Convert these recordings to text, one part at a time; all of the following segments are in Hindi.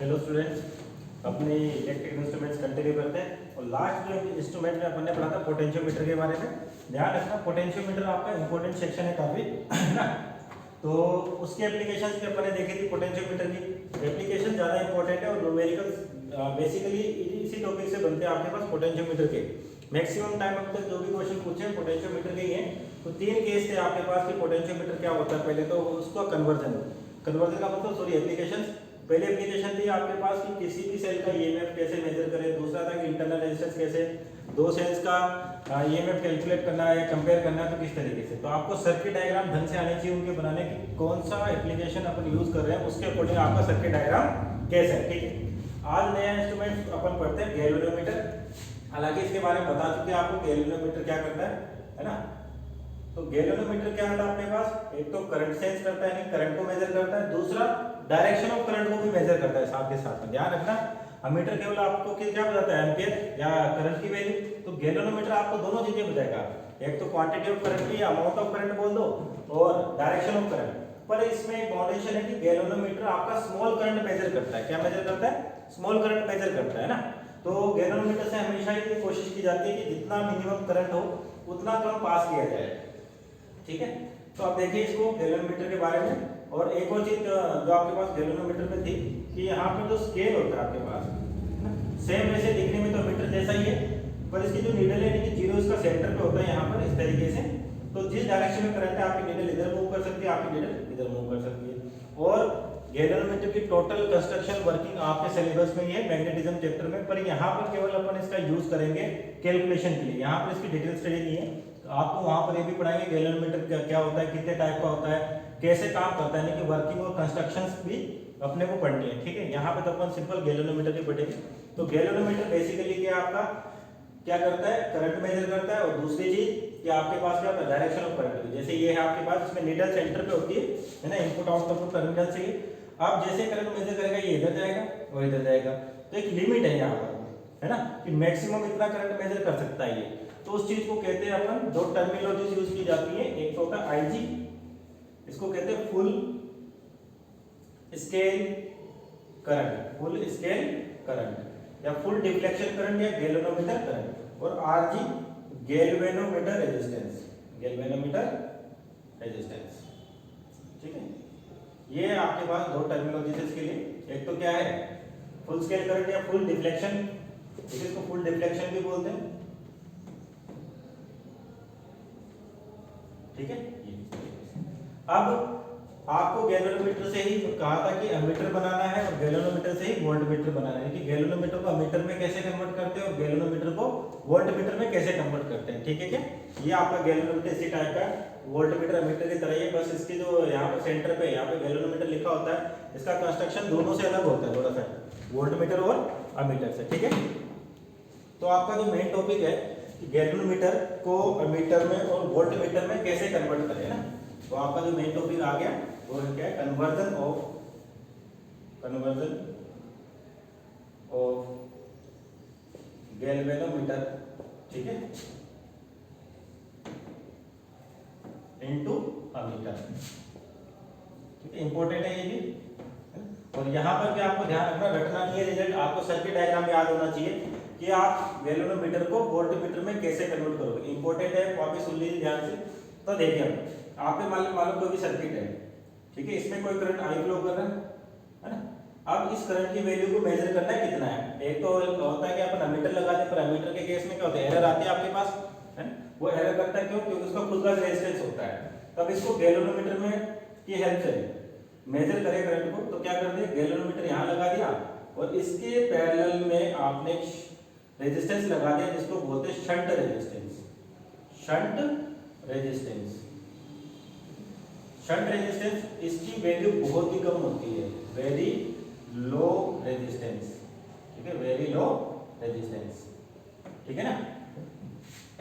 हेलो स्टूडेंट्स, अपनी इलेक्ट्रिकल इंस्ट्रूमेंट्स कंटिन्यू करते हैं। और लास्ट जो इंस्ट्रूमेंट में अपन ने पढ़ा था पोटेंशियोमीटर के बारे में। ध्यान रखना, पोटेंशियोमीटर आपका इंपॉर्टेंट सेक्शन है काफी, है ना। तो उसकी एप्लीकेशंस भी अपन ने देखी थी। पोटेंशियोमीटर की एप्लीकेशन ज़्यादा इंपॉर्टेंट है और न्यूमेरिकल्स बेसिकली इसी टॉपिक से बनते हैं आपके पास पोटेंशियोमीटर के। मैक्सिमम टाइम अब तक जो भी क्वेश्चन पूछे हैं पोटेंशियोमीटर के ही हैं। तो तीन केस थे आपके पास कि पोटेंशियोमीटर क्या होता है। पहले तो उसका कन्वर्जन का मतलब सॉरी एप्लीकेशन। पहले एप्लीकेशन थी आपके पास कि किसी भी सेल का ईएमएफ कैसे मेजर करें। दूसरा था कि इंटरनल रेजिस्टेंस कैसे, दो सेल्स का ईएमएफ कैलकुलेट करना है या कंपेयर करना है तो किस तरीके से। तो आपको सर्किट डायग्राम ढंग से आने चाहिए उनके बनाने की, कौन सा एप्लीकेशन अपन यूज कर रहे हैं उसके अकॉर्डिंग आपका सर्किट डायग्राम कैसा है। ठीक है, आज नया इंस्ट्रूमेंट अपन पढ़ते हैं गैल्वेनोमीटर। हालांकि इसके बारे में बता चुके हैं आपको गैल्वेनोमीटर क्या करता है ना। तो गैल्वेनोमीटर क्या होता है अपने पास, एक तो करंट सेंस करता है, करंट को मेजर करता है, दूसरा डायरेक्शन ऑफ करंट को भी मेजर करता है साथ के साथ में। ध्यान रखना, अमीटर केवल आपको क्या बताता है, एम्पियर या करंट की वैल्यू। तो गैल्वेनोमीटर आपको दोनों चीजें बताएगा, एक तो क्वांटिटी ऑफ करंट की अमाउंट ऑफ करंट बोल दो और डायरेक्शन ऑफ करंट। पर इसमें एक बाउंडेशन है कि गैल्वेनोमीटर आपका स्मॉल करंट मेजर करता है। क्या मेजर करता है? स्मॉल करंट मेजर करता है ना। तो गैल्वेनोमीटर से हमेशा ये कोशिश की जाती है कि जितना मिनिमम करंट हो उतना कम पास किया जाए। ठीक है, तो आप देखिए इसको गैल्वेनोमीटर के बारे में। और एक और चीज जो आपके पास गैल्वेनोमीटर में थी कि यहाँ पे जो स्केल होता है आपके पास सेम वैसे दिखने में तो मीटर जैसा ही है, पर इसकी जो नीडल है यानी कि जीरो इसका सेंटर पे होता है यहाँ पर इस तरीके से। तो जिस डायरेक्शन में करंट है आपकी नीडल इधर मूव कर सकती है, आपकी नीडल इधर मूव कर सकती है। और गैल्वेनोमीटर की टोटल कंस्ट्रक्शन वर्किंग आपके सिलेबस में ही है मैग्नेटिज्म चैप्टर में, पर यहाँ पर केवल अपन इसका यूज करेंगे कैलकुलेशन के लिए। यहाँ पर इसकी डिटेल स्टडी नहीं है। तो आपको वहां पर ये भी पढ़ाएंगे गैल्वेनोमीटर क्या होता है, कितने टाइप का होता है, कैसे काम करता है, यानी कि वर्किंग और कंस्ट्रक्शंस भी अपने को पढ़नी है। ठीक है, यहाँ पे तो अपन सिंपल गैल्वेनोमीटर की पढ़ेंगे। तो गैल्वेनोमीटर बेसिकली क्या आपका क्या करता है, करंट मेजर करता है। और दूसरी चीज कि आपके पास क्या होता है, डायरेक्शन ऑफ करंट। जैसे ये है आपके पास, इसमें नीडल सेंटर पे होती है ना, इनपुट आउटपुट टर्मिनल से। अब जैसे करंट मेजर करेगा ये इधर जाएगा और इधर जाएगा। तो एक लिमिट है यहाँ पर, है ना, कि मैक्सिमम इतना करंट मेजर कर सकता है ये। तो उस चीज को कहते हैं अपन, दो टर्मिनोलॉजीज यूज की जाती है। एक तो होता है आईजी, इसको कहते हैं full scale current, full scale current या फुल डिफ्लेक्शन करंट या गैल्वेनोमीटर करंट। और RG galvanometer resistance, galvanometer resistance. ठीक है, ये आपके पास दो टर्मिनोलॉजीज इसके लिए। एक तो क्या है, फुल स्केल करंट या फुल डिफ्लेक्शन, इसको फुल डिफ्लेक्शन भी बोलते हैं। ठीक है, अब आपको गैल्वेनोमीटर से ही कहा था कि एमीटर बनाना है और गैल्वेनोमीटर से ही वोल्टमीटर बनाना है, कि गैल्वेनोमीटर को एमीटर में कैसे कन्वर्ट करते हैं और गैल्वेनोमीटर को वोल्टमीटर में कैसे कन्वर्ट करते हैं। ठीक है, क्या ये आपका गैल्वेनोमीटर इसी टाइप का वोल्टमीटर एमीटर की तरह ही है, बस इसकी जो यहाँ पर सेंटर पे यहाँ पे गैल्वेनोमीटर लिखा होता है, इसका कंस्ट्रक्शन दोनों से अलग होता है थोड़ा सा, वोल्टमीटर और एमीटर से। ठीक है, तो आपका जो मेन टॉपिक है कि गैल्वेनोमीटर को एमीटर में और वोल्टमीटर में कैसे कन्वर्ट करें ना। तो आपका जो मेन टॉपिक आ गया वो क्या है, कन्वर्जन ऑफ गैल्वेनोमीटर, ठीक है, इनटू एमीटर। ठीक है, इंपॉर्टेंट है ये भी। और यहाँ पर भी आपको ध्यान रखना, रटना नहीं है रिजल्ट, आपको सर्किट डायग्राम याद होना चाहिए कि आप गैल्वेनोमीटर को वोल्टमीटर में कैसे कन्वर्ट करोगे। इंपॉर्टेंट है, वापस सुन लीजिए ध्यान से। तो देखिए आपके मालूम कोई भी सर्किट है, ठीक है, इसमें कोई करंट आई फ्लो कर रहा है ना। अब इस करंट की वैल्यू को मेजर करना है कितना है। एक तो होता है कि अपन एमीटर लगा दें, पर एमीटर के केस में क्या होता है, एरर आती है आपके पास, है ना। वो एरर करता है क्यों, क्योंकि उसका खुद का रेजिस्टेंस होता है। तब इसको गैल्वेनोमीटर में की हेल्प से मेजर करें करंट को। तो क्या कर दिया, गैल्वेनोमीटर यहाँ लगा दिया और इसके पैरेलल में आपने रेजिस्टेंस लगा दिया जिसको बोलते हैं shunt resistance. Shunt resistance, shunt resistance, इसकी वैल्यू बहुत ही कम होती है, वेरी लो रेजिस्टेंस। ठीक है, वेरी लो रेजिस्टेंस। ठीक है ना,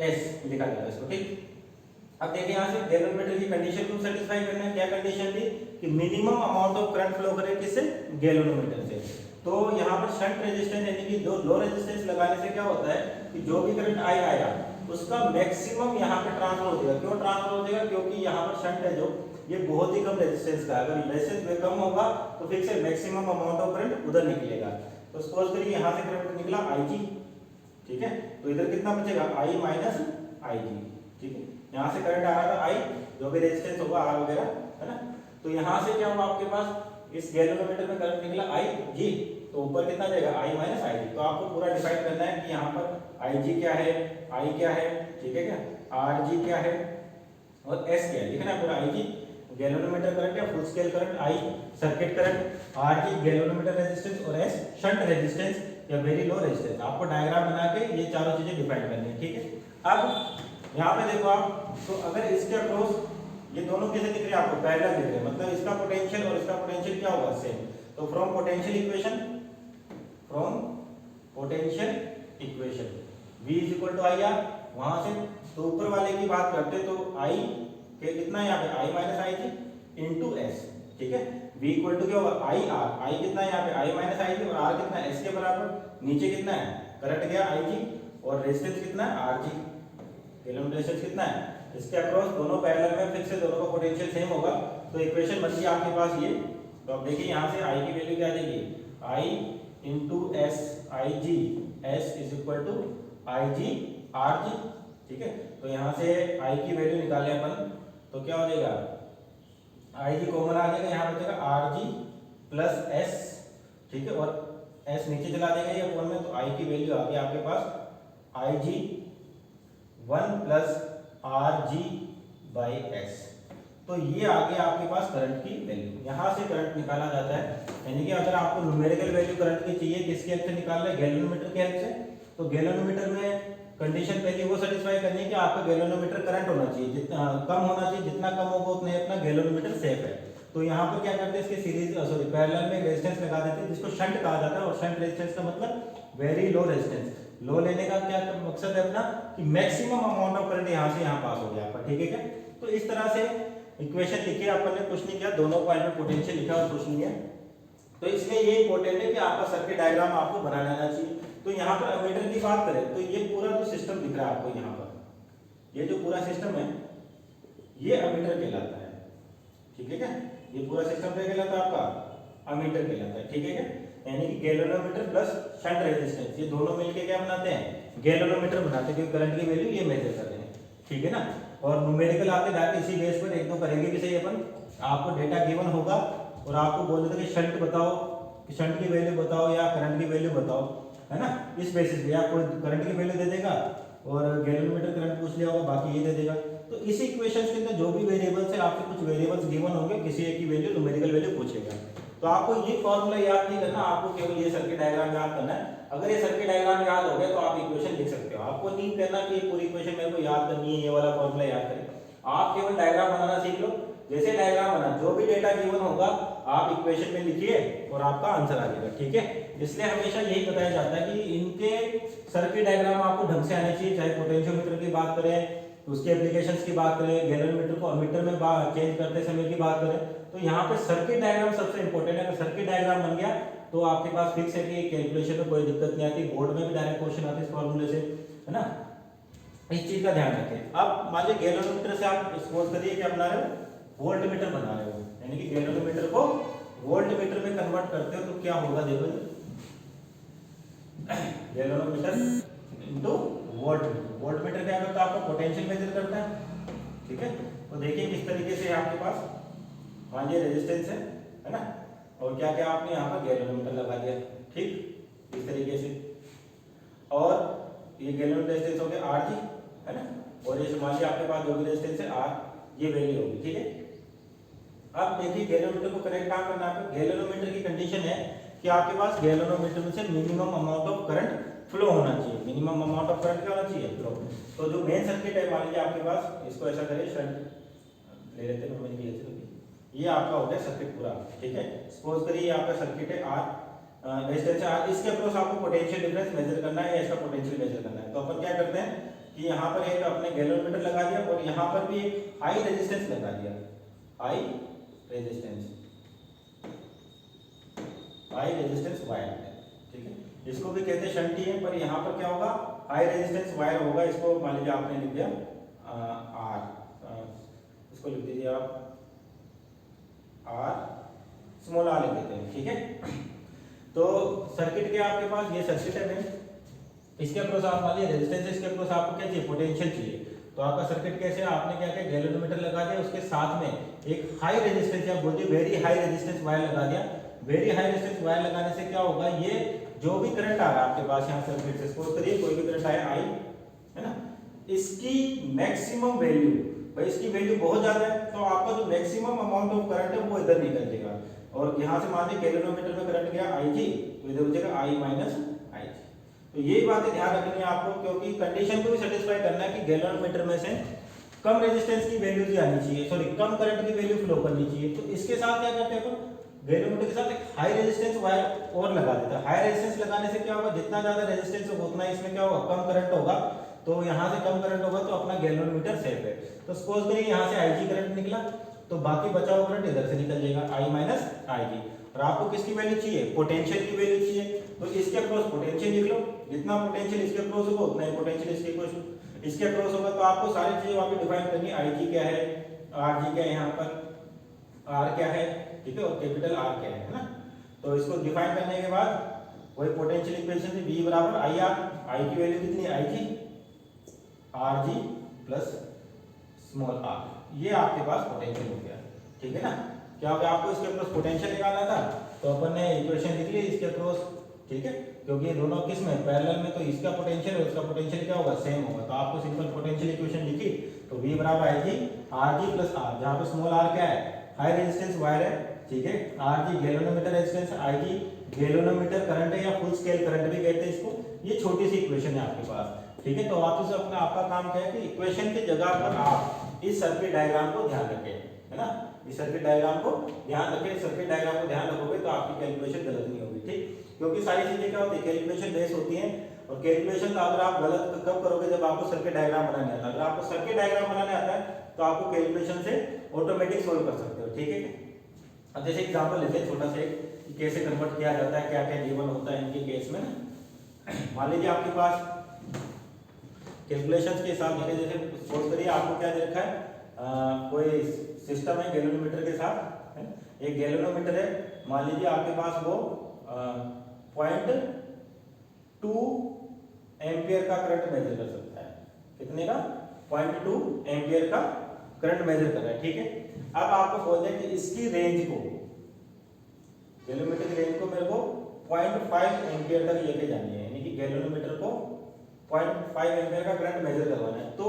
एस लिखा गया इसको। ठीक, अब देखिए यहाँ से गैल्वेनोमीटर की कंडीशन को सेटिस्फाई करना है। क्या कंडीशन थी कि minimum amount of current flow करे किससे, गैल्वेनोमीटर से। तो यहाँ पर शंट रेजिस्टेंस यानी कि जो लो रेजिस्टेंस लगाने से क्या होता है कि जो भी करंट आया उसका मैक्सिमम यहाँ पे ट्रांसफर हो जाएगा। क्यों ट्रांसफर हो जाएगा, क्योंकि यहाँ पर शंट है जो ये बहुत ही कम रेजिस्टेंस का है। अगर रेजिस्टेंस में कम होगा तो फिर से मैक्सिमम अमाउंट ऑफ करंट उधर निकलेगा। तो सपोज करिए यहाँ से करंट निकला IG, ठीक है, तो इधर कितना बचेगा I माइनस IG, ठीक है। यहाँ से करंट आ रहा था I, जो भी रेजिस्टेंस होगा R वगैरह, है ना। तो यहाँ से क्या हुआ आपके पास इस गैल्वेनोमीटर में करंट निकला IG, तो ऊपर कितना जाएगा I माइनस IG। तो आपको पूरा डिफाइन करना है कि यहाँ पर IG क्या है, I क्या है, ठीक है क्या, RG क्या है और S क्या है, ठीक है ना। पूरा IG गैल्वेनोमीटर करंट या full scale current, I circuit current, RG galvanometer resistance और S शंट रेजिस्टेंस या वेरी लो रेजिस्टेंस। आपको डायग्राम बना के ये चारों चीजें डिफाइन करनी है, ठीक है। अब यहाँ पे देखो आप, तो अगर इसके अक्रॉस ये दोनों कैसे दिख रहे हैं आपको, पैरेलल दिख रहे हैं, मतलब इसका पोटेंशियल और इसका पोटेंशियल क्या होगा, सेम। तो from potential equation V is equal to I R, वहां से तो ऊपर वाले की बात करते तो I के कितना है यहाँ पे I minus I G into S, ठीक है। V इक्वल टू क्या होगा आई आर, I कितना है यहाँ पे I माइनस आई जी और R कितना है S के बराबर। नीचे कितना है करंट गया I जी और रेजिस्टेंस कितना है R जी, गैल्वेनोमीटर रेजिस्टेंस कितना है इसके अक्रॉस, दोनों पैरेलल में, फिर से दोनों का पोटेंशियल सेम होगा। तो इक्वेशन बन गई आपके पास ये। तो अब देखिए यहाँ से I की वैल्यू क्या आ जाएगी, I into S I G, S is equal to I G R G, ठीक है। तो यहाँ से I की वैल्यू निकाले अपन तो क्या हो जाएगा, आई जी कॉमन आ जाएगा, यहाँ बचेगा आर जी प्लस एस, ठीक है, और एस नीचे चला जाएगा ये अपन में, तो आई की वैल्यू आ गई आपके पास आई जी 1 plus R G by S. तो ये आ गया आपके पास करंट की वैल्यू। यहाँ से करंट निकाला जाता है, यानी कि अगर आपको न्यूमेरिकल वैल्यू करंट की चाहिए, किसके हेल्प से निकालना है, गैल्वेनोमीटर के हेल्प से। तो गैल्वेनोमीटर में कंडीशन पहले वो सेटिस्फाई करनी है कि आपका गैल्वेनोमीटर करंट होना चाहिए, जितना कम होना चाहिए, जितना कम होगा उतना अपना गैल्वेनोमीटर सेफ है। तो यहाँ पर क्या करते हैं, इसके सीरीज सॉरी पैरेलल में रेजिस्टेंस लगा देते हैं जिसको शंट कहा जाता है। और शंट रेजिस्टेंस का मतलब वेरी लो रेजिस्टेंस। लो लेने का क्या मकसद है अपना, कि मैक्सिमम अमाउंट ऑफ करंट यहाँ से यहाँ पास हो गया आपका, ठीक है क्या। तो इस तरह से इक्वेशन लिखी, अपन ने कुछ नहीं किया, दोनों पॉइंट में पोटेंशियल लिखा और कुछ नहीं है। तो इसलिए ये इंपॉर्टेंट है कि आपका सर्किट डायग्राम आपको बना लेना चाहिए। तो यहाँ पर एमीटर की बात करें तो ये पूरा जो सिस्टम दिख रहा है आपको यहाँ पर, ये जो पूरा सिस्टम है ये एमीटर कहलाता है, ठीक है क्या। ये पूरा सिस्टम क्या कहलाता है आपका, एमीटर कहलाता है, ठीक है क्या। यानी कि गैल्वेनोमीटर प्लस शंट रेजिस्टेंस ये दोनों मिलके क्या बनाते हैं, गैल्वेनोमीटर बनाते हैं, क्योंकि करंट की वैल्यू ये मेजर कर रहे हैं, ठीक है ना। और न्यूमेरिकल आते डायरेक्ट इसी बेस पर एक दो करेंगे भी सही अपन। आपको डेटा गिवन होगा और आपको बोल देते कि शंट बताओ, शंट की वैल्यू बताओ या करंट की वैल्यू बताओ, है ना। इस बेसिस पे आपको करंट की वैल्यू दे देगा और गैल्वेनोमीटर करंट पूछ लिया होगा, बाकी ये दे देगा। तो इस इक्वेशंस के अंदर जो भी वेरिएबल्स है, आपसे कुछ वेरिएबल्स गिवन होंगे, किसी एक की वैल्यू न्यूमेरिकल वैल्यू पूछेगा। तो आपको ये फॉर्मूला याद नहीं करना, आपको केवल ये सर्किट डायग्राम याद करना है। अगर ये सर्किट डायग्राम याद हो गया तो आप इक्वेशन लिख सकते हो। आपको नहीं करना कि ये पूरी इक्वेशन मेरे को याद करनी है, ये वाला फॉर्मूला याद करें। आप केवल डायग्राम बनाना सीख लो। जैसे डायग्राम बना, जो भी डेटा गिवन होगा आप इक्वेशन में लिखिए और आपका आंसर आ जाएगा, ठीक है। इसलिए हमेशा यही बताया जाता है कि इनके सर्किट डायग्राम आपको ढंग से आने चाहिए। चाहे पोटेंशियोमीटर की बात करें, उसके एप्लीकेशंस की बात करें, गैल्वेनोमीटर को एमीटर में चेंज करते समय की बात करें, तो यहाँ पे सर्किट डायग्राम सबसे इंपॉर्टेंट है। अगर सर्किट डायग्राम बन गया तो आपके पास फिक्स है कि कैलकुलेशन में कोई दिक्कत नहीं आती। बोर्ड में भी डायरेक्ट क्वेश्चन आते हैं इस फॉर्मूले से, है ना। इस चीज का ध्यान रखें। अब मान लीजिए गैल्वेनोमीटर से आप सपोज करिए कि बना रहे हो वोल्ट मीटर बना रहे हो, यानी कि गैल्वेनोमीटर को वोल्ट मीटर में कन्वर्ट करते हो, तो क्या होगा देखो, galvanometer into volt meter. Volt meter क्या करता है, आपका पोटेंशियल मेजर करता है, ठीक है। तो देखिए किस तरीके से आपके पास मान लीजिए रेजिस्टेंस है ना, और क्या क्या आपने यहाँ पर गैल्वेनोमीटर लगा दिया, ठीक इस तरीके से। और ये गैल्वेनोमीटर रेजिस्टेंस हो गया आर जी, है ना, और ये मान लीजिए आपके पास जो भी रेजिस्टेंस है आर, ये वैल्यू होगी, ठीक है। अब देखिए गैल्वेनोमीटर को कनेक्ट कहाँ करना है। गैल्वेनोमीटर की कंडीशन है कि आपके पास गैल्वेनोमीटर में से minimum amount of current flow होना चाहिए। मिनिमम अमाउंट ऑफ करंट क्या होना चाहिए, फ्लो। तो जो मेन सर्किट है, मान लीजिए आपके पास, इसको ऐसा करें, शंट ले लेते हैं, ये आपका हो गया सर्किट पूरा, ठीक है। सपोज करिए आपका सर्किट है आर, रेजिस्टेंस आर, इसके अक्रॉस आपको पोटेंशियल डिफरेंस मेजर करना है या इसका पोटेंशियल मेजर करना है। तो अपन क्या करते हैं कि यहाँ पर एक अपने गैल्वेनोमीटर लगा दिया और यहाँ पर भी एक हाई रेजिस्टेंस लगा दिया, हाई रेजिस्टेंस वायर है, ठीक है। इसको भी कहते हैं शंट ही है, पर यहाँ पर क्या होगा, हाई रेजिस्टेंस वायर होगा। इसको मान लीजिए आपने लिख दिया आर, इसको लिख दीजिए आप आर स्मॉल आर लिख देते हैं, ठीक है। तो सर्किट के आपके पास ये सर्किट है में, इसके अक्रॉस आप मान लीजिए रेजिस्टेंस है, इसके अक्रॉस आपको क्या चाहिए, पोटेंशियल चाहिए। तो आपका सर्किट कैसे है, आपने क्या किया, गैल्वेनोमीटर लगा दिया, उसके साथ में एक हाई रेजिस्टेंस या बोलिए वेरी हाई रेजिस्टेंस वायर लगा दिया। वेरी हाई रेजिस्टेंस वायर लगाने से क्या होगा, ये जो भी करंट आ रहा है आपके पास यहाँ सर्किट से, सपोज करिए कोई भी करंट आया आई, है ना, इसकी मैक्सिमम वैल्यू, भाई इसकी वैल्यू बहुत ज्यादा है तो आपका जो मैक्सिमम अमाउंट ऑफ करंट है वो इधर निकल जाएगा। और यहाँ से मान लीजिए गैल्वेनोमीटर में करंट गया आई जी, तो इधर हो जाएगा आई माइनस आई जी। तो यही बातें ध्यान रखनी है आपको, क्योंकि कंडीशन को भी सेटिस्फाई करना है कि गैल्वेनोमीटर में से कम रेजिस्टेंस की वैल्यू भी आनी चाहिए, सॉरी कम करंट की वैल्यू फ्लो करनी चाहिए। तो इसके साथ क्या करते हैं अपन, गैल्वेनोमीटर के साथ एक हाई रेजिस्टेंस वायर और लगा देता है। हाई रेजिस्टेंस लगाने से क्या होगा, जितना ज्यादा रेजिस्टेंस होगा उतना इसमें क्या होगा, कम करंट होगा। तो यहाँ से कम करंट होगा तो अपना गैल्वेनोमीटर सेफ है। तो सपोज करिए यहाँ से आई जी करंट निकला, तो बाकी बचा हुआ करंट इधर से निकल जाएगा आई माइनस आई जी। और आपको किसकी वैल्यू चाहिए, पोटेंशियल की वैल्यू चाहिए। तो इसके अक्रॉस पोटेंशियल लिख लो, जितना पोटेंशियल इसके अक्रॉस होगा उतना ही पोटेंशियल इसके अक्रॉस होगा। तो आपको सारी चीजें वहां पे डिफाइन करनी है, आई जी क्या है, आर जी क्या है, यहाँ पर आर क्या है, ठीक है, और कैपिटल आर क्या है ना। तो इसको डिफाइन करने के बाद वही पोटेंशियल इक्वेशन से V बराबर आई आर, आई की वैल्यू कितनी है, I G R G plus small R, ये आपके पास पोटेंशियल हो गया, ठीक है ना। क्या हो गया, आपको इसके अक्रॉस पोटेंशियल निकालना था तो अपन ने इक्वेशन लिख ली इसके अक्रॉस, ठीक है, क्योंकि ये दोनों किस में पैरेलल में, तो इसका पोटेंशियल और इसका पोटेंशियल क्या होगा, सेम होगा। तो आपको सिंपल पोटेंशियल इक्वेशन लिखी, तो V बराबर आई G R G plus are, जहाँ पे स्मॉल आर क्या है, हाई रेजिस्टेंस वायर है, ठीक है, आर जी गैल्वेनोमीटर रेजिस्टेंस, आई जी गैल्वेनोमीटर करंट है या फुल स्केल करंट भी कहते हैं इसको। ये छोटी सी इक्वेशन है आपके पास, ठीक है। तो वापस अपना आपका काम क्या है कि इक्वेशन की जगह पर आप इस सर्किट डायग्राम को ध्यान रखें, है ना, इस सर्किट डायग्राम को ध्यान रखें। सर्किट डायग्राम को ध्यान रखोगे तो आपकी कैलकुलेशन गलत नहीं होगी, ठीक, क्योंकि सारी चीजें क्या होती है, कैलकुलेशन बेस होती है। और कैलकुलेशन अगर आप गलत कब करोगे, जब आपको सर्किट डायग्राम बनाने आता है। अगर आपको सर्किट डायग्राम बनाने आता है तो आपको कैलकुलेशन से ऑटोमेटिक सोल्व कर सकते हो, ठीक है। अब जैसे एग्जांपल लेते हैं छोटा सा एक, कि कैसे कन्वर्ट किया जाता है, क्या क्या गिवन होता है इनके केस में ना। मान लीजिए आपके पास कैलकुलेशंस के हिसाब से, जैसे सपोज करिए आपको क्या दे रखा है, कोई सिस्टम है गैल्वेनोमीटर के साथ, है? एक गैल्वेनोमीटर है, मान लीजिए आपके पास वो 0.2 एम्पियर का करंट मेजर कर सकता है। कितने का, 0.2 एम्पियर का करंट मेजर कर रहा है, ठीक है। अब आपको बोल दें कि इसकी रेंज को, गैल्वेनोमीटर की रेंज को मेरे को 0.5 एम्पियर तक लेके जानी है, यानी कि गैल्वेनोमीटर को 0.5 एम्पियर का करंट मेजर करवाना है। तो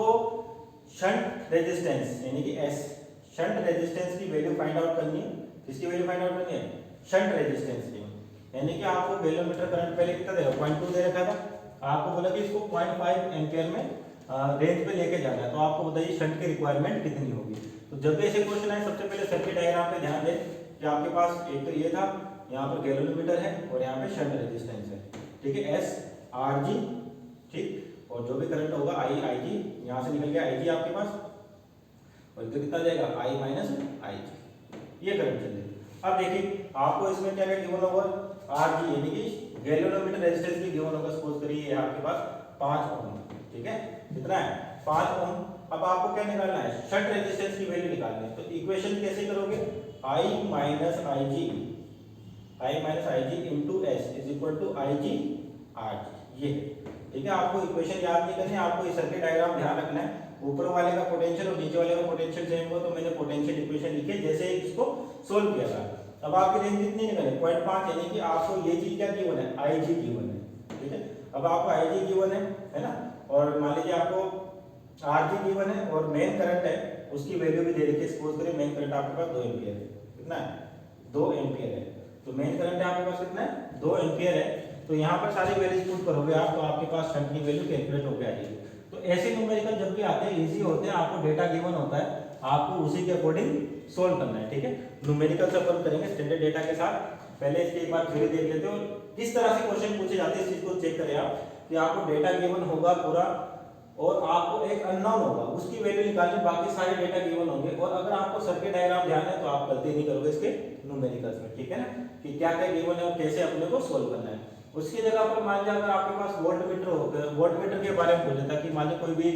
शंट रेजिस्टेंस यानी कि एस, शंट रेजिस्टेंस की वैल्यू फाइंड आउट करनी है। किसकी वैल्यू फाइंड आउट करनी है, शंट रेजिस्टेंस की। यानी कि आपको गैल्वेनोमीटर करंट पहले कितना देगा, 0.2 दे रखा था, आपको बोला कि इसको 0.5 एम्पियर में रेंज पे लेके जाना है। तो आपको बताइए शंट की रिक्वायरमेंट कितनी होगी। तो जब भी ऐसे क्वेश्चन आए, सबसे पहले सर्किट डायग्राम पे ध्यान दें कि आपके पास एक तो ये था, यहाँ पर गैल्वेनोमीटर है और यहाँ पे शंट रेजिस्टेंस है, ठीक है, एस आर जी, ठीक, और जो भी करंट होगा आई आई जी, यहाँ से निकल गया आई जी आपके पास, और इधर कितना जाएगा, आई माइनस आई जी, ये करंट चल जाएगा। अब देखिए आपको इसमें क्या क्या गिवन होगा, आर जी यानी कि गैल्वेनोमीटर रेजिस्टेंस भी गिवन होगा। सपोज करिए ये आपके पास 5 ओम, ठीक है, कितना है, 5 ओम। अब आपको क्या निकालना है, शंट रेजिस्टेंस की वैल्यू निकालनी है। तो इक्वेशन कैसे करोगे, I minus I G into S is equal to I G R G, ये, ठीक है। आपको इक्वेशन याद नहीं करनी है, आपको ये सर्किट डायग्राम ध्यान रखना है। ऊपर वाले का पोटेंशियल और नीचे वाले का पोटेंशियल सेम हो, तो मैंने पोटेंशियल इक्वेशन लिखी जैसे इसको सोल्व किया था। अब आपकी रेंज कितनी निकले, 0.5, यानी कि आपको ये चीज क्या गिवन है, आई जी गिवन है, ठीक है। अब आपको आई जी गिवन है ना, और मान लीजिए आपको आर जी गिवन है और मेन करंट है, उसकी वैल्यू भी दे रखी है। सपोज करिए मेन करंट आपके पास 2 एम्पियर है, कितना है, 2 एम्पियर है। तो मेन करंट आपके पास कितना है, 2 एम्पियर है। तो यहाँ पर सारी वैल्यूज पुट करोगे आप, तो आपके पास शंट की वैल्यू कैलकुलेट होकर आ जाएगी। तो ऐसे न्यूमेरिकल जब भी आते हैं इजी होते हैं, आपको डेटा गिवन होता है, आपको उसी के अकॉर्डिंग सोल्व करना है, ठीक है। न्यूमेरिकल से अपन करेंगे स्टैंडर्ड डेटा के साथ। पहले इसके एक बार थ्योरी देख लेते हो, किस तरह से क्वेश्चन पूछे जाते हैं, इस चीज को चेक करें आप कि आपको डेटा गिवन होगा पूरा और आपको एक अननोन होगा, उसकी वैल्यू निकालनी, बाकी सारे डेटा गिवन होंगे। और अगर आपको सर्किट डायग्राम ध्यान है तो आप गलती नहीं करोगे इसके न्यूमेरिकल्स में, ठीक है ना, कि क्या क्या गिवन है और कैसे अपने को सोल्व करना है। उसकी जगह पर मान लीजिए अगर आपके पास वोल्टमीटर हो, वोल्टमीटर के बारे में बोले था कि मान लीजिए कोई भी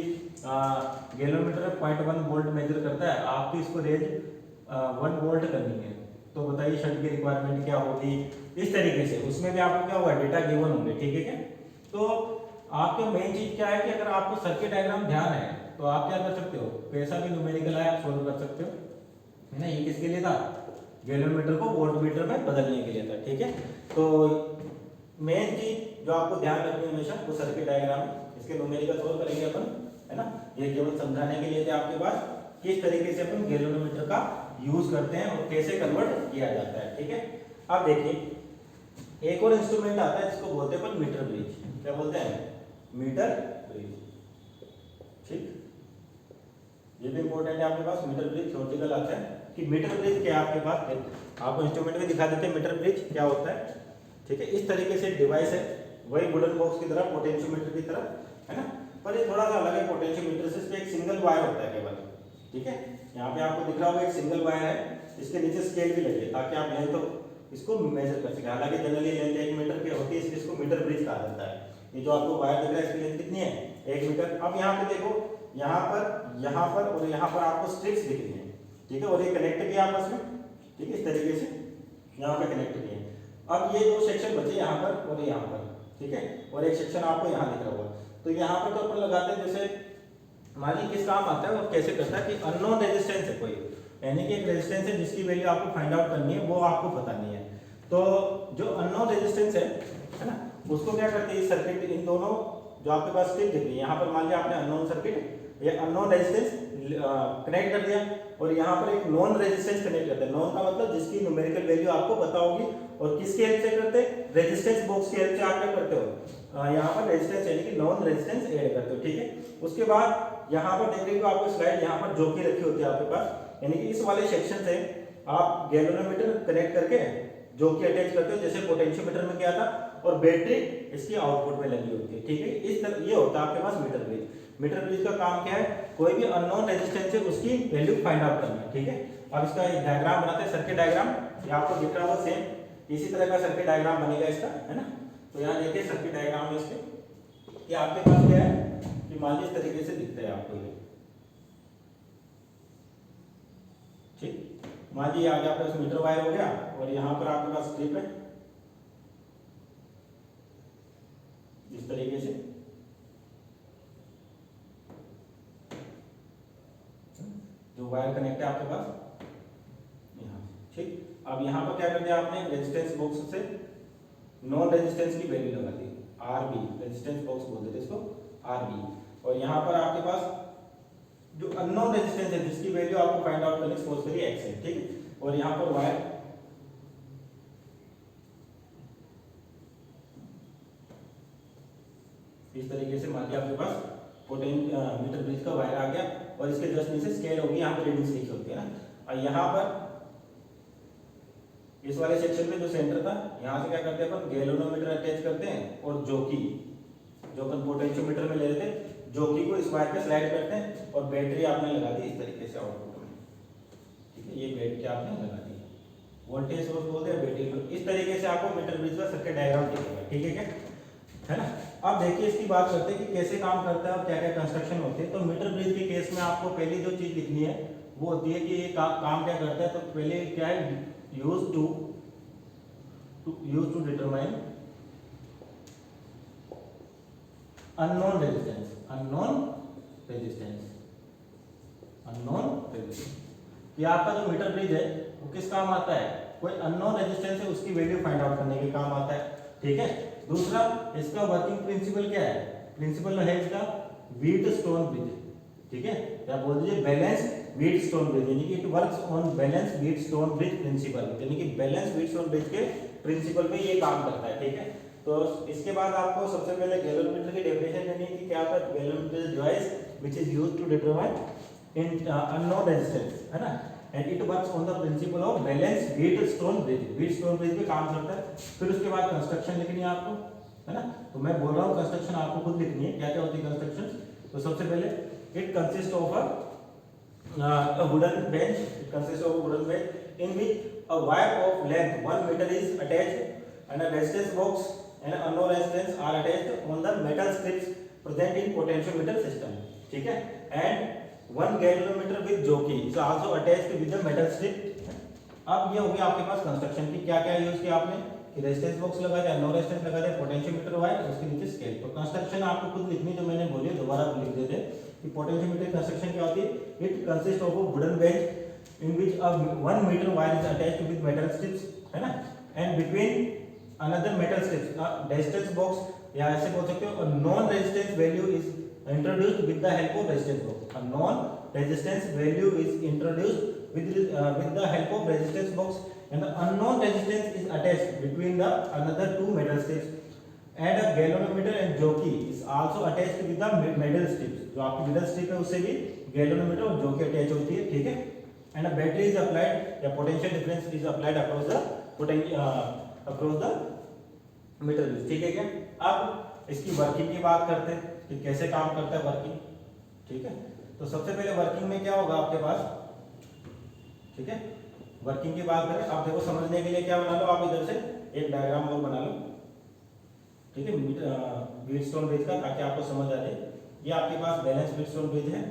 गैल्वेनोमीटर 0.1 वोल्ट मेजर करता है, आपकी इसको रेंज 1 वोल्ट करनी है, तो बताइए शंट की रिक्वायरमेंट क्या होगी, इस तरीके से उसमें भी आपको क्या होगा, डेटा गिवन होंगे, ठीक है क्या। तो आपके मेन चीज क्या है कि अगर आपको सर्किट डायग्राम ध्यान है तो आप क्या कर सकते हो, कैसा भी न्यूमेरिकल है आप सोल्व कर सकते हो, है ना। ये किसके लिए था, गैलोमीटर को वोल्टमीटर में बदलने के लिए था, ठीक है। तो मेन चीज जो आपको ध्यान रखनी है हमेशा वो सर्किट डायग्राम है, इसके न्यूमेरिकल सोल्व करेंगे अपन, है ना। ये केवल समझाने के लिए थे आपके पास किस तरीके से अपन गैलोमीटर का यूज करते हैं और कैसे कन्वर्ट किया जाता है, ठीक है। अब देखिए एक और इंस्ट्रूमेंट आता है जिसको बोलते हैं अपन मीटर ब्रिज, क्या बोलते हैं, मीटर ब्रिज, ठीक। ये भी इंपॉर्टेंट है आपके पास, मीटर ब्रिज थ्योरेटिकल आता है कि मीटर ब्रिज क्या है आपके पास, आपको इंस्ट्रूमेंट में दिखा देते हैं मीटर ब्रिज क्या होता है, ठीक है। इस तरीके से डिवाइस है, वही वुडन बॉक्स की तरह, पोटेंशियोमीटर की तरह, है ना, पर ये थोड़ा सा अलग है पोटेंशियोमीटर से, इसमें एक सिंगल वायर होता है केवल, ठीक है। यहाँ पे आपको दिख रहा होगा एक सिंगल वायर है, इसके नीचे स्केल भी लगी है ताकि आप लेंथ तो इसको मेजर कर सकें, हालांकि जनरली लेंथ 1 मीटर की होती है इसलिए इसको मीटर ब्रिज कहा जाता है। ये जो आपको वायर दिख रहा है इसकी लेंथ कितनी है, 1 मीटर। अब यहाँ पे देखो, यहाँ पर और यहाँ पर आपको स्ट्रिप्स दिख रही है, ठीक है, और ये कनेक्ट भी है आपस में, ठीक है, इस तरीके से यहाँ पे कनेक्ट भी है। अब ये दो सेक्शन बचे यहाँ पर और यहाँ पर, ठीक है, और एक सेक्शन आपको यहाँ दिख रहा होगा। तो यहाँ पर तो अपन लगाते हैं, जैसे मान लीजिए किस काम आता है और कैसे करता है कि अननोन रेजिस्टेंस है कोई, यानी कि एक रेजिस्टेंस है जिसकी वैल्यू आपको फाइंड आउट करनी है, वो आपको पता नहीं है। तो जो अननोन रेजिस्टेंस है ना, उसको क्या करते हैं, सर्किट इन दोनों जो आपके पास स्टिक दिख रही है, यहाँ पर मान लिया आपने अननोन सर्किट, ये अननोन रेजिस्टेंस कनेक्ट कर दिया और यहाँ पर एक नॉन रेजिस्टेंस कनेक्ट करते हैं। नॉन का मतलब जिसकी न्यूमेरिकल वैल्यू आपको पता होगी, और किसकी हेल्प से करते हैं, रेजिस्टेंस बॉक्स की हेल्प से आप क्या करते हो, यहाँ पर रेजिस्टेंस यानी कि नॉन रेजिस्टेंस ऐड करते हो, ठीक है। उसके बाद यहाँ पर देख रहे हो आपको स्लाइड, यहाँ पर जोकी रखी होती है आपके पास, यानी कि इस वाले सेक्शन से आप गैल्वेनोमीटर कनेक्ट करके जोकी अटैच करते हो, जैसे पोटेंशियोमीटर में क्या था, और बैटरी इसकी आउटपुट में लगी होती है, ठीक है। इस तरह ये होता है आपके पास मीटर ब्रिज। मीटर ब्रिज का काम क्या है, कोई भी अननोन रेजिस्टेंस है उसकी वैल्यू फाइंड आउट करना है, ठीक है। अब इसका एक डायग्राम बनाते हैं, सर्किट डायग्राम, ये आपको दिख रहा होगा सेम इसी तरह का सर्किट डायग्राम बनेगा इसका, है ना। तो यहाँ देखिए सर्किट डायग्राम में इसके ये आपके पास क्या है कि मान लीजिए इस तरीके से दिखता है आपको ये, ठीक। मान लीजिए आगे आपके पास मीटर वायर हो गया और यहाँ पर आपके पास स्ट्रिप है इस तरीके से, जो वायर कनेक्ट है आपके पास यहाँ, ठीक। अब यहाँ पर क्या कर दिया आपने, रेजिस्टेंस बॉक्स से नॉन रेजिस्टेंस की वैल्यू लगा दी, आरबी, रेजिस्टेंस बॉक्स बोलते थे इसको, आरबी। और यहाँ पर आपके पास जो अननोन रेजिस्टेंस है जिसकी वैल्यू आपको फाइंड आउट करनी, सपोज करिए एक्स है, ठीक। और यहाँ पर वायर इस तरीके से मान लिया आपके पास मीटर ब्रिज का वायर आ गया और इसके जस्ट नीचे स्केल होगी, यहाँ पर रीडिंग्स लिखी होती है ना। और यहाँ पर इस वाले सेक्शन में जो सेंटर था, यहाँ से क्या करते हैं अपन, गैल्वेनोमीटर अटैच करते हैं और जोकी जो अपन पोटेंशियोमीटर में ले रहे थे, जोकी को इस वायर पे स्लाइड करते हैं और बैटरी आपने लगा दी इस तरीके से आउटपुट में, ठीक है। ये बैटरी आपने लगा दी, वोल्टेज सोर्स बोलते हैं बैटरी को। इस तरीके से आपको मीटर ब्रिज का सर्किट डायग्राम दिखेगा, ठीक है क्या, है ना। अब देखिए इसकी बात करते हैं कि कैसे काम करता है और क्या क्या कंस्ट्रक्शन होती है। तो मीटर ब्रिज के केस में आपको पहली जो चीज लिखनी है वो होती है कि ये काम क्या करता है। तो पहले क्या है, use to determine unknown resistance, unknown resistance ये आपका जो मीटर ब्रिज है वो किस काम आता है, कोई अननोन रेजिस्टेंस है उसकी वैल्यू फाइंड आउट करने के काम आता है, ठीक है। दूसरा इसका वर्किंग प्रिंसिपल क्या है, प्रिंसिपल है इसका व्हीटस्टोन ब्रिज, ठीक है, या बोल दीजिए बैलेंस व्हीटस्टोन ब्रिज, यानी कि it works on balance Wheatstone bridge principle, यानी कि बैलेंस व्हीटस्टोन ब्रिज के प्रिंसिपल पे ये काम करता है, ठीक है। तो इसके बाद आपको सबसे पहले गैल्वेनोमीटर की डेफिनेशन देनी है कि क्या होता है, galvanometer device which is used to determine in unknown resistance, है ना, and it works on the principle of balance Wheatstone bridge, Wheatstone bridge पे काम करता है। फिर उसके बाद कंस्ट्रक्शन लिखनी है आपको, है ना। तो मैं बोल रहा हूँ कंस्ट्रक्शन आपको खुद लिखनी है, क्या क्या होती है कंस्ट्रक्शन। तो सबसे पहले it consist of a wooden bench, it consists of a wooden bench in which a wire of length 1 meter is attached and a resistance box and a unknown resistance are attached on the metal strips present in potentiometer system, ठीक है। And one galvanometer with jockey is also attached with the metal strip अब ये हो गया आपके पास कंस्ट्रक्शन की क्या क्या यूज किया आपने कि रेजिस्टेंस बॉक्स लगा दिया, नो रेजिस्टेंस लगा दिया, पोटेंशियोमीटर वायर, उसके नीचे स्केल। तो कंस्ट्रक्शन आपको खुद लिखनी जो मैंने बोली दोबारा लिख देते कि पोटेंशियोमीटर कंस्ट्रक्शन क्या होती है। It consist of a wooden bench in which a 1 metre wire is attached with metal strips, है ना, and between another metal strips resistance box, या ऐसे बोल सकते हो known resistance value is introduced with the help of resistance box. A known resistance value is introduced with the help of resistance box, and the unknown resistance is attached between the another two metal strips, and a galvanometer and jockey is also attached with the metal strips। जो आपकी metal strip है उससे भी galvanometer और jockey अटैच होती है, ठीक है। and a battery is applied या potential difference is applied across the metal wheels, ठीक है क्या। अब इसकी वर्किंग की बात करते हैं कि कैसे काम करता है वर्किंग, ठीक है। तो सबसे पहले वर्किंग में क्या होगा आपके पास, ठीक है, वर्किंग की बात करें। आप देखो समझने के लिए क्या बना लो, आप इधर से एक डायग्राम और बना लो, ठीक है, व्हीटस्टोन ब्रिज का, ताकि आपको समझ आ जाए। ये आपके पास बैलेंस व्हीटस्टोन ब्रिज है,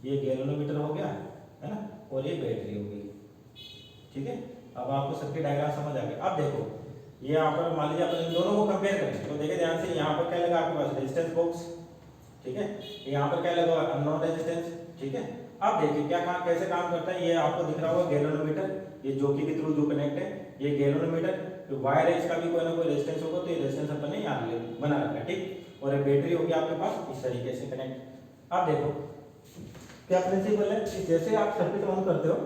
ये गैल्वेनोमीटर हो गया, है ना, और ये बैटरी हो गई, ठीक है। अब आपको सर्किट डायग्राम समझ आ गया। अब देखो ये यहाँ पर मान लीजिए अपन इन दोनों को कंपेयर करें, तो देखिए ध्यान से, यहाँ पर क्या लगा आपके पास रेजिस्टेंस बॉक्स, ठीक है, यहाँ पर क्या लगा अननोन रेजिस्टेंस, ठीक है। अब देखिए क्या काम कैसे काम करता है, ये आपको दिख रहा होगा गैल्वेनोमीटर, ये जोकी के थ्रू जो कनेक्ट है, ये गैल्वेनोमीटर, जो वायर है इसका भी कोई ना कोई रेजिस्टेंस होगा, तो ये रेजिस्टेंस अपन ने यहाँ ले बना रखा है, ठीक। और ये बैटरी होगी आपके पास इस तरीके से कनेक्ट। अब देखो क्या प्रिंसिपल है कि जैसे आप सर्किट ऑन करते हो,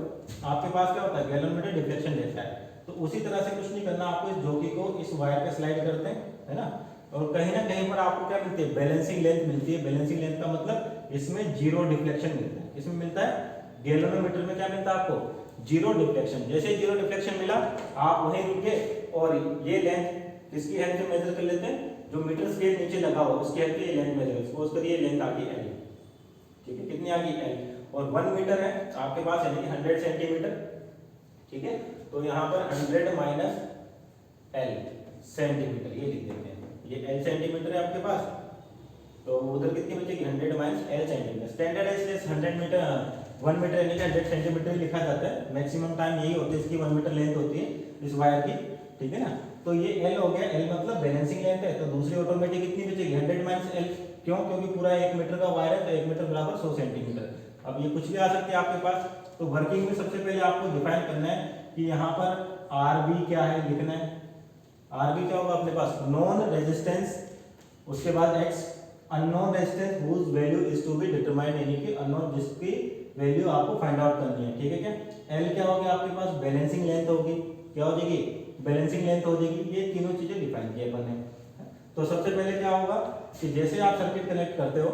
आपके पास क्या होता है, गैल्वेनोमीटर डिफ्लेक्शन देता है, तो उसी तरह से कुछ नहीं करना आपको, इस जोकी को इस वायर पे स्लाइड करते हैं, है ना, और कहीं ना कहीं पर आपको क्या मिलती है, बैलेंसिंग लेंथ मिलती है। बैलेंसिंग लेंथ का मतलब इसमें जीरो डिफ्लेक्शन मिलता है। इसमें मिलता है गैल्वेनोमीटर में क्या मिलता है आपको, जीरो डिफ्लेक्शन। जैसे जीरो डिफ्लेक्शन मिला आप वहीं रुक गए, और ये लेंथ किसकी हेल्प से मेजर कर लेते हैं, जो मीटर स्केल नीचे लगा हो उसकी हेल्प से ये लेंथ मेजर, सपोज करिए लेंथ आ गई L, ठीक है, कितनी आ गई L, और 1 मीटर है आपके पास, यानी 100 सेंटीमीटर, ठीक है। तो यहाँ पर 100 माइनस L सेंटीमीटर ये लिख देते हैं, ये L सेंटीमीटर है आपके पास, तो उधर कितनी बचेगी 100 माइनस L सेंटीमीटर। स्टैंडर्ड है इसलिए 100 मीटर 1 मीटर यानी कि 100 सेंटीमीटर लिखा जाता है। मैक्सिमम टाइम यही होती है, इसकी 1 मीटर लेंथ होती है इस वायर की, ठीक है ना। तो ये L हो गया, L मतलब बैलेंसिंग लेंथ है, तो दूसरी ऑटोमेटिक कितनी बचेगी 100 माइनस L, क्यों, क्योंकि पूरा 1 मीटर का वायर है, तो 1 मीटर बराबर 100 सेंटीमीटर। अब ये कुछ भी आ सकती है आपके पास। तो वर्किंग में सबसे पहले आपको डिफाइन करना है कि यहाँ पर RB क्या है लिखना है। RB क्या होगा अपने पास, नॉन रेजिस्टेंस, उसके बाद X unknown resistance whose value is to be determined, यानी कि अननोन जिसकी वैल्यू आपको फाइंड आउट करनी है, ठीक है क्या। L क्या होगा आपके पास, बैलेंसिंग लेंथ होगी, क्या हो जाएगी, बैलेंसिंग लेंथ हो जाएगी। ये तीनों चीजें डिफाइन की अपन ने। तो सबसे पहले क्या होगा कि जैसे आप सर्किट कनेक्ट करते हो,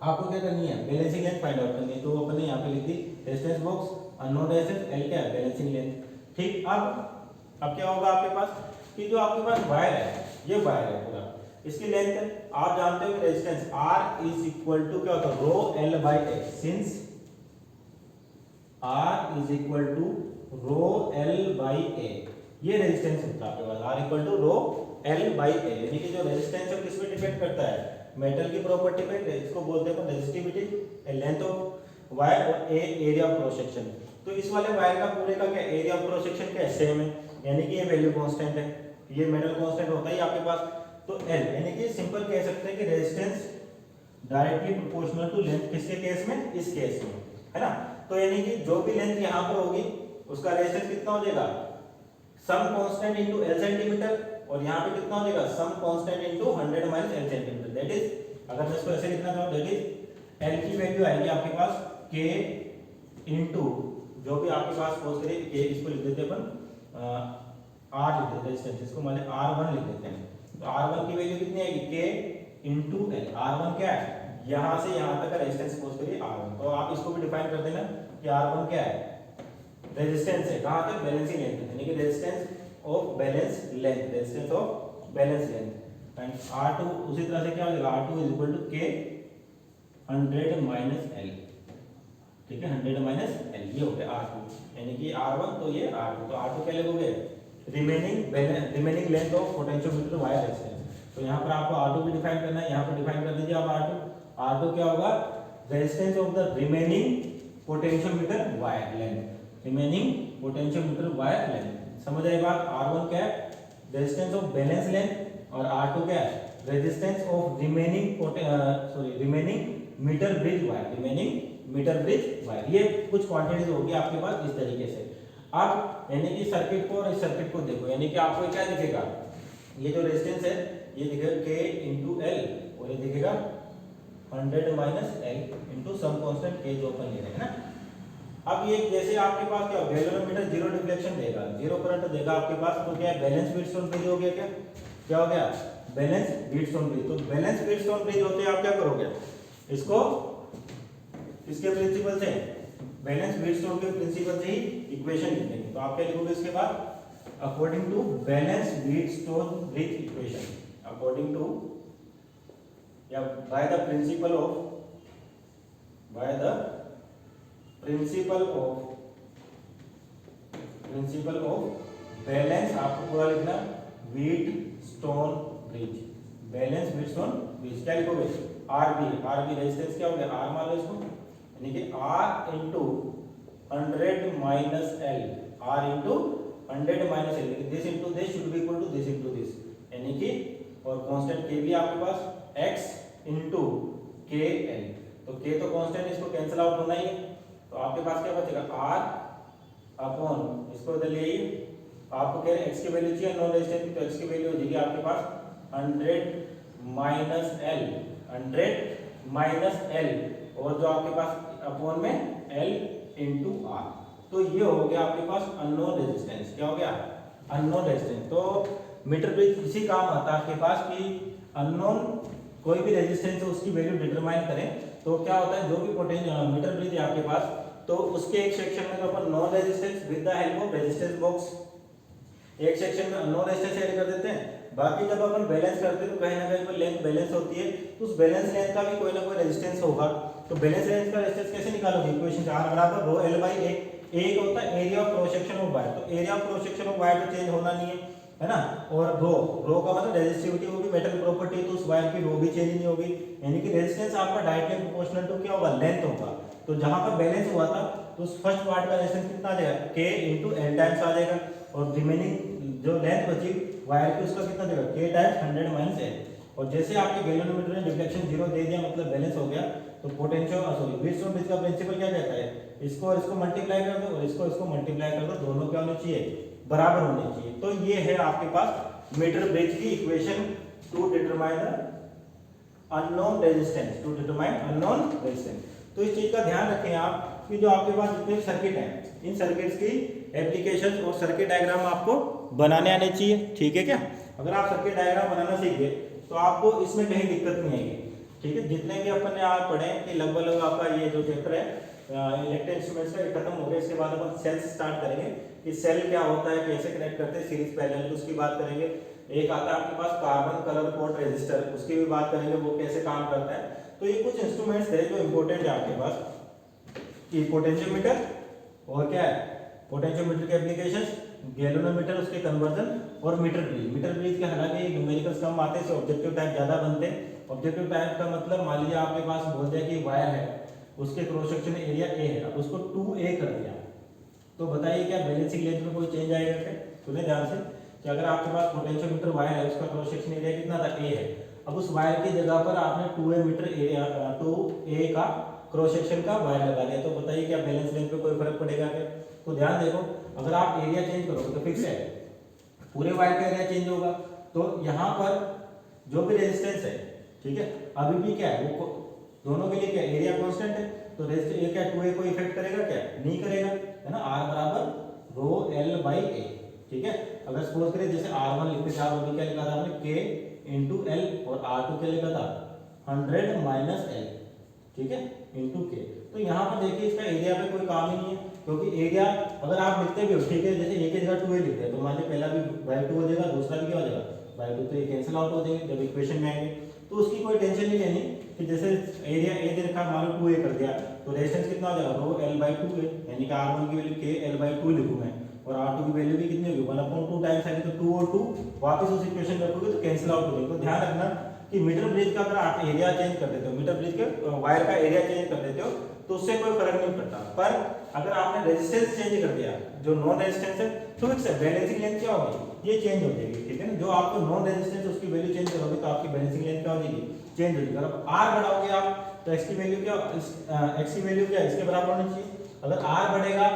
आपको क्या करनी है, बैलेंसिंग लेंथ फाइंड आउट करनी है। तो अपन ने यहाँ पे लिख दी resistance box, unknown resistance, L क्या है, बैलेंसिंग लेंथ, ठीक। अब क्या होगा आपके पास कि जो आपके पास वायर है, ये वायर है पूरा, इसकी लेंथ है, आप जानते हो कि resistance R is equal to क्या होता है, rho L by A, since R is equal to rho L by A, ये रेजिस्टेंस होता है आपके पास, R equal to rho L by A, यानी कि जो रेजिस्टेंस है किस पे डिपेंड करता है, मेटल की प्रॉपर्टी पे, इसको बोलते हैं रेजिस्टिविटी, लेंथ ऑफ वायर, और A area of cross section. तो इस वाले वायर का पूरे का क्या एरिया ऑफ क्रॉस सेक्शन क्या है, सेम है, यानी कि ये वैल्यू कांस्टेंट है, ये मेटल कांस्टेंट होता है आपके पास। तो L यानी कि सिंपल कह सकते हैं कि resistance directly proportional to length, किसके केस में, इस केस में, है ना। तो यानी कि जो भी लेंथ यहाँ पर होगी उसका रेजिस्टेंस कितना हो जाएगा, some constant into L centimetre, और यहाँ पे कितना हो जाएगा, some constant into 100 minus L centimetre, that is, अगर मैं इसको ऐसे लिखना चाहूँ, दैट इज L की वैल्यू आएगी आपके पास K इनटू जो भी आपके पास सपोज करिए K, इसको लिख देते हैं अपन R लिख देते हैं रेजिस्टेंस, इसको मान R1 लिख देते हैं। तो R1 की वैल्यू कितनी आएगी, K इनटू L। R1 क्या है, यहाँ से यहाँ तक का रेजिस्टेंस सपोज करिए R1, तो आप इसको भी डिफाइन कर देना कि R1 क्या है, रेजिस्टेंस है, कहाँ तक, बैलेंसिंग लेंथ, यानी कि resistance of balance length, resistance of balance length. And R2 उसी तरह से क्या हो जाएगा, R2 is equal to K 100 minus L, ठीक है, 100 माइनस L, ये हो गया R2, यानी कि R1 तो ये R2, तो R2 क्या लिखोगे, remaining length of potentiometer wire resistance. तो यहाँ पर आपको R2 भी डिफाइन करना है, यहाँ पर डिफाइन कर दीजिए आप R2 क्या होगा, resistance of the remaining potentiometer wire length, remaining potentiometer wire length. समझ आई बात? R1 क्या है? रेजिस्टेंस ऑफ बैलेंस लेंथ और R2 क्या है? Resistance of remaining metre bridge wire, remaining metre bridge wire. ये कुछ क्वांटिटीज होगी आपके पास इस तरीके से। अब यानी कि सर्किट को और इस सर्किट को देखो, यानी कि आपको क्या दिखेगा, ये जो रेजिस्टेंस है ये दिखेगा K इंटू एल, और ये दिखेगा 100 minus L into some constant K जो अपन ले रहे हैं ना। अब ये जैसे आपके पास क्या गैल्वेनोमीटर जीरो डिफ्लेक्शन देगा, जीरो करंट देगा आपके पास, तो क्या बैलेंस व्हीटस्टोन ब्रिज हो गया, क्या हो गया? Balance Wheatstone bridge. तो बैलेंस व्हीटस्टोन ब्रिज होते आप क्या करोगे, इसको किसके प्रिंसिपल से, बैलेंस व्हीटस्टोन के प्रिंसिपल से ही इक्वेशन लिखेंगे। तो आप क्या लिखोगे इसके बाद, according to balance Wheatstone bridge equation, according to या by the principle of balance, आपको पूरा लिखना Wheatstone bridge, balance Wheatstone bridge. क्या लिखोगे? आरबी रेजिस्टेंस क्या हो गया, आर मान लो इसको, यानी कि R into 100 minus L, R into 100 minus L, this into this should be equal to this into this, यानी कि और कांस्टेंट के भी आपके पास x इंटू के एल। तो k तो कांस्टेंट, इसको कैंसिल आउट होना ही है, तो आपके पास क्या बचेगा, r अपॉन इसको इधर ले आइए, आपको क्या x की वैल्यू चाहिए नॉन रेजिस्टेंस की, तो x की वैल्यू हो जाएगी आपके पास 100 माइनस एल, 100 माइनस एल, और जो आपके पास अपॉन में l इंटू r। तो ये हो गया आपके पास अननोन रेजिस्टेंस। क्या हो गया? Unknown resistance. तो मीटर ब्रिज इसी काम आता है आपके पास कि अननोन कोई भी रेजिस्टेंस है उसकी वैल्यू डिटरमाइन करें। तो क्या होता है, जो भी पोटेंशियल मीटर ब्रिज है आपके पास, तो उसके एक सेक्शन में तो अपन known resistance with the help of resistance box, एक सेक्शन में नॉन रेजिस्टेंस ऐड कर देते हैं, बाकी जब अपन बैलेंस करते हैं तो कहीं ना कहीं पर लेंथ बैलेंस होती है, तो उस बैलेंस लेंथ का भी कोई ना कोई रेजिस्टेंस होगा। तो बैलेंस लेंथ का रेजिस्टेंस कैसे निकालोगे, इक्वेशन से R बराबर रो एल बाई ए, एक होता है area of cross section of wire, तो area of cross section of wire तो चेंज होना नहीं है ना, और रो का मतलब रेजिस्टिविटी होगी, मेटल प्रॉपर्टी, तो उस वायर की रो भी चेंज नहीं होगी, यानी कि रेजिस्टेंस आपका डायरेक्टली प्रोपोर्शनल टू क्या होगा, लेंथ होगा। तो जहां पर बैलेंस हुआ था तो उस फर्स्ट पार्ट का रेजिस्टेंस कितना आ जाएगा, K इंटू एल टाइम्स आ जाएगा, और रिमेनिंग जो लेंथ बची वायर की उसका कितना देगा, K टाइम्स 100 माइनस एल। और जैसे आपके गैल्वेनोमीटर ने डिफ्लेक्शन 0 दे दिया, मतलब बैलेंस हो गया, तो व्हीटस्टोन ब्रिज का प्रिंसिपल क्या कहता है, इसको और इसको मल्टीप्लाई कर दो और इसको मल्टीप्लाई कर दो, दोनों क्या होने चाहिए, बराबर होने चाहिए। तो ये है आपके पास मीटर ब्रिज की equation two determine unknown resistance, तो इस चीज का ध्यान रखें आप कि जो आपके पास जितने सर्किट हैं, इन सर्किट्स की एप्लीकेशन और सर्किट डायग्राम आपको बनाने आने चाहिए। ठीक है क्या? अगर आप सर्किट डायग्राम बनाना सीख गए तो आपको इसमें कहीं दिक्कत नहीं आएगी। ठीक है, जितने भी अपन ने आज पढ़े कि लगभग आपका ये जो चैप्टर है इलेक्ट्रिक इंस्ट्रूमेंट्स का खत्म हो गया। इसके बाद अपन सेल स्टार्ट करेंगे कि सेल क्या होता है, कैसे कनेक्ट करते हैं सीरीज पैरेलल, उसकी बात करेंगे। एक आता है आपके पास कार्बन कलर कोड रेजिस्टर, उसकी भी बात करेंगे, वो कैसे काम करता है। तो ये कुछ इंस्ट्रूमेंट्स थे जो इंपॉर्टेंट है आपके पास, कि पोटेंशियोमीटर और क्या है, पोटेंशियोमीटर के एप्लीकेशंस, गैल्वेनोमीटर उसके कन्वर्जन, और मीटर ब्रिज के हालांकि न्यूमेरिकल्स कम आते हैं, ऑब्जेक्टिव टाइप ज्यादा बनते हैं। ऑब्जेक्टिव टाइप का मतलब मान लीजिए आपके पास बोल दिया कि वायर है, उसके क्रॉस सेक्शन एरिया ए है, अब उसको 2a कर दिया, तो बताइए क्या बैलेंसिंग लेंथ में कोई चेंज आएगा क्या? सुने ध्यान से कि अगर आपके पास पोटेंशियोमीटर वायर है, उसका क्रॉस सेक्शन एरिया कितना था, a है, अब उस वायर की जगह पर आपने 2a मीटर एरिया 2a का क्रॉस सेक्शन का वायर लगा दिया, तो बताइए क्या बैलेंस लेंथ पे कोई फर्क पड़ेगा क्या? तो ध्यान देखो, अगर आप एरिया चेंज करोगे तो फिक्स है, पूरे वायर का एरिया चेंज होगा। तो यहाँ पर जो भी रेजिस्टेंस है, ठीक है, अभी भी क्या है, वो दोनों के लिए क्या एरिया कांस्टेंट है, तो रेजिस्टेंस ये क्या 2a को इफेक्ट करेगा क्या? नहीं करेगा, है ना। R बराबर रो एल बाई ए। ठीक है, अगर सपोज करें जैसे R1 लिखते थे, R1 क्या लिखा था हमने, K इंटू एल, और R2 क्या लिखा था, 100 माइनस एल, ठीक है, इंटू K। तो यहाँ पर देखिए इसका एरिया पे कोई काम ही नहीं है, क्योंकि एरिया अगर आप लिखते भी हो, ठीक है, जैसे एक की जगह 2a लिखते हैं, तो मान लीजिए पहला भी बाई 2 हो जाएगा, दूसरा भी क्या हो जाएगा, बाई 2, तो ये कैंसिल आउट हो जाएंगे जब इक्वेशन में आएंगे। तो उसकी कोई टेंशन नहीं लेनी कि जैसे एरिया ए दे रखा, मान लो 2a कर दिया, तो रेजिस्टेंस कितना हो जाएगा, रो एल बाई 2 है, यानी कि R1 की वैल्यू K L बाई 2 लिखूँ मैं, और R2 की वैल्यू भी कितनी होगी, 1/2 टाइम्स आएगी, तो 2 और 2 वापस उस इक्वेशन में रखोगे तो कैंसिल आउट हो जाएगा। तो ध्यान रखना कि मीटर ब्रिज का अगर आप एरिया चेंज कर देते हो, मीटर ब्रिज के वायर का एरिया चेंज कर देते हो, तो उससे कोई फर्क नहीं पड़ता। पर अगर आपने रेजिस्टेंस चेंज कर दिया, जो नॉन रेजिस्टेंस है तो फिक्स है, बैलेंसिंग लेंथ क्या होगी, ये चेंज हो जाएगी, ठीक है ना। जो आपको नॉन रेजिस्टेंस उसकी वैल्यू चेंज करोगे तो आपकी बैलेंसिंग लेंथ क्या हो जाएगी, चेंज हो जाएगी। अगर आर बढ़ाओगे आप तो एक्स की वैल्यू क्या, एक्स की वैल्यू क्या इसके बराबर होनी चाहिए। अगर आर बढ़ेगा,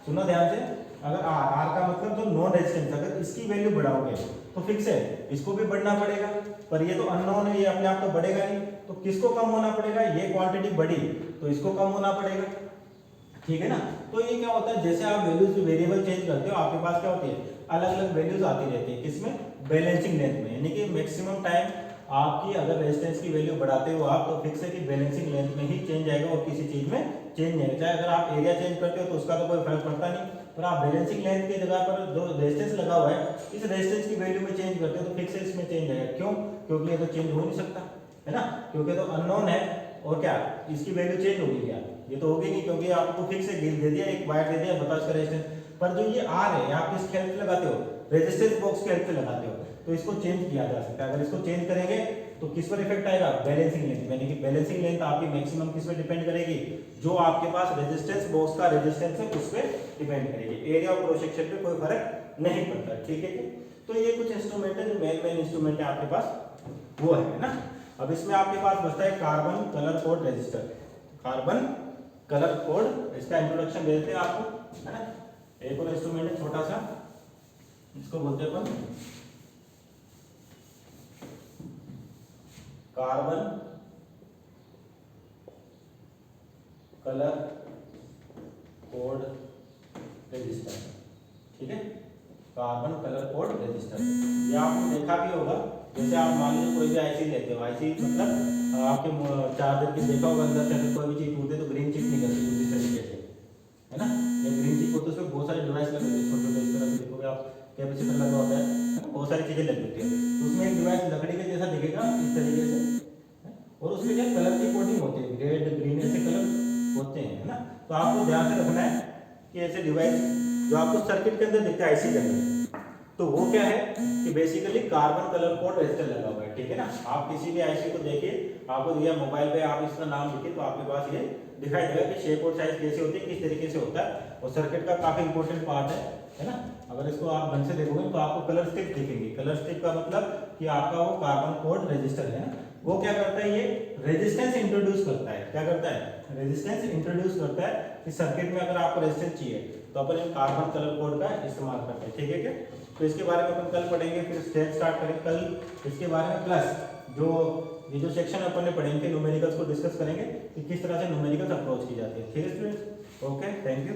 सुनो ध्यान से, अगर आर का मतलब जो नॉन रेजिस्टेंस, अगर इसकी वैल्यू बढ़ाओगे तो फिक्स है, इसको भी बढ़ना पड़ेगा, पर ये तो अननोन है, ये अपने आप तो बढ़ेगा नहीं, तो किसको कम होना पड़ेगा, ये क्वांटिटी बढ़ी तो इसको कम होना पड़ेगा, ठीक है ना। तो ये क्या होता है, जैसे आप वैल्यूज वेरिएबल चेंज करते हो आपके पास क्या होती है, अलग अलग वैल्यूज आती रहती है, किसमें, बैलेंसिंग लेंथ में, यानी कि मैक्सिमम टाइम आपकी अगर रेजिस्टेंस की वैल्यू बढ़ाते हो आप तो फिक्स है कि बैलेंसिंग लेंथ में ही चेंज आएगा और किसी चीज में चेंज नहीं आएगा। चाहे अगर आप एरिया चेंज करते हो तो उसका तो कोई फर्क पड़ता नहीं, पर आप बैलेंसिंग लेंथ की जगह पर जो रेजिस्टेंस लगा हुआ है इस रेजिस्टेंस की वैल्यू में चेंज करते हो तो फिक्स है इसमें चेंज आएगा। क्यों, क्योंकि ये तो चेंज हो नहीं सकता है ना, क्योंकि तो अननोन है, और क्या इसकी वैल्यू चेंज होगी क्या, ये तो होगी नहीं, क्योंकि आपको फिक्स है दे दिया, एक वायर दे दिया, बताओ इसका रेजिस्टेंस। पर जो ये आर है आप किसके हेल्प से लगाते हो, रेजिस्टेंस बॉक्स के हेल्प से लगाते हो, तो इसको चेंज किया जा सकता है। अगर इसको चेंज करेंगे तो किस पर इफेक्ट आएगा, बैलेंसिंग लेंथ, यानी कि बैलेंसिंग लेंथ आपकी मैक्सिमम किस पे डिपेंड करेगी, जो आपके पास रेजिस्टेंस बॉक्स का रेजिस्टेंस है उस पर डिपेंड करेगी, एरिया और क्रॉस सेक्शन पे कोई फर्क नहीं पड़ता, ठीक है। तो ये कुछ इंस्ट्रूमेंट है जो मेन इंस्ट्रूमेंट है आपके पास वो है ना। अब इसमें आपके पास बचता है carbon colour code register, carbon colour code, इसका इंट्रोडक्शन दे देते हैं आपको, है ना। एक और इंस्ट्रूमेंट है छोटा सा, इसको बोलते हैं अपन कार्बन कलर कोड रजिस्टर, ठीक है, कार्बन कलर कोड रजिस्टर। ये आपने देखा भी होगा, जैसे आप मान लीजिए कोई भी आईसी लेते हो, आईसी मतलब आपके चार्जर की देखा होगा अंदर से अगर कोई भी चीज टूटे तो ग्रीन चिप निकलती है उसी तरीके से, है ना। ये ग्रीन चिप होती है, उसमें बहुत सारे डिवाइस लगे होते हैं, छोटे छोटे इस तरह से देखोगे आप, कैपेसिटर लगा होता है, बहुत सारी चीजें लगी होती है, तो उसमें एक डिवाइस लकड़ी के जैसा दिखेगा इस तरीके से, और उसमें क्या कलर की कोडिंग होती है, रेड ग्रीन ऐसे कलर होते हैं, है ना। तो आपको ध्यान से रखना है कि ऐसे डिवाइस जो आपको सर्किट के अंदर दिखता है आईसी के अंदर, तो वो क्या है कि basically carbon colour code register लगा हुआ है, ठीक है ना। आप किसी भी आईसी को देखिए, आपको दिया मोबाइल पे, आप इसका नाम लिखिए तो आपके पास ये दिखाई देगा कि शेप और साइज कैसे होती है, किस तरीके से होता है, और सर्किट का काफी इंपॉर्टेंट पार्ट है ना। अगर इसको आप ढंग से देखोगे तो आपको कलर स्ट्रिप दिखेंगे, कलर स्ट्रिप का मतलब कि आपका वो कार्बन कोड रजिस्टर है ना, वो क्या करता है, ये रेजिस्टेंस इंट्रोड्यूस करता है, क्या करता है, रेजिस्टेंस इंट्रोड्यूस करता है कि सर्किट में अगर आपको रेजिस्टेंस चाहिए तो अपन कार्बन कलर कोड का इस्तेमाल करते हैं, ठीक है क्या। तो इसके बारे में अपन कल पढ़ेंगे, फिर स्टेप स्टार्ट करेंगे कल इसके बारे में, प्लस जो ये जो सेक्शन अपन ने पढ़ेंगे न्यूमेरिकल्स को डिस्कस करेंगे कि किस तरह से न्यूमेरिकल्स अप्रोच की जाती है, ठीक है स्टूडेंट्स। Okay, thank you.